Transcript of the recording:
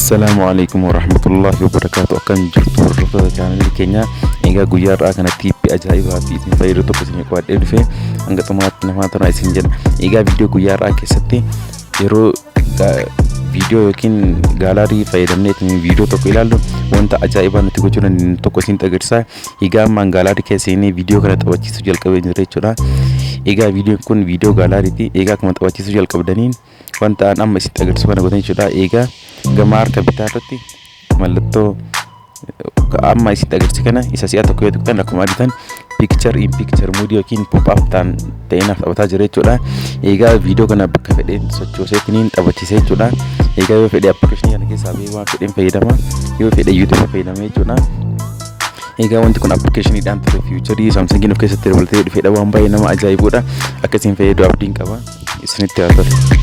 Assalamualaikum warahmatullahi wabarakatuh. Akan jirtu hordoftoota channel keenya egaa guyyaa irraa kanatti ajaa'ibaa fi isin fayyadu tokko isin qaadhee dhufe hanga xumuraatti namaa tana isin jedha. Egaa viidiyoo guyyaa irraa keessatti yeroo viidiyoo yookiin gaalarii fayyadamnee viidiyoo tokko ilaallu wanta ajaa'ibaa nuti gochuun tokko isin agarsiisa. Egaa ammaan gaalarii keessanii viidiyoo kana taphachiisuu jalqabee jira jechuudha. Egaa viidiyoon kun viidiyoo gaalariiti. Egaa akkuma taphachiisuu jalqabdaniin wanta an amma isin agarsiisu kana godhan jechuudha. Egaa gama harka bitaa irratti mallattoo amma isin agarsiisu kana isa si'a tokko yoo tuqxan akkuma argitan picture in picture mode yookiin pop up ta'inaaf taphataa jira jechuudha. Egaa viidiyoo kana bakka fedheen sochooseetiniin taphachiisee jechuudha. Egaa yoo fedhe application kana keessaa waan fedheen fayyadama, yoo fedhe YouTube fayyadama jechuudha. Egaa wanti kun applicationidhaan ture future Samsung of keessatti dabalatee dhufeedha. Waan baay'ee nama ajaa'ibuudha. Akkasiin fayyadu abdiin qaba. Isinitti haa ta'u.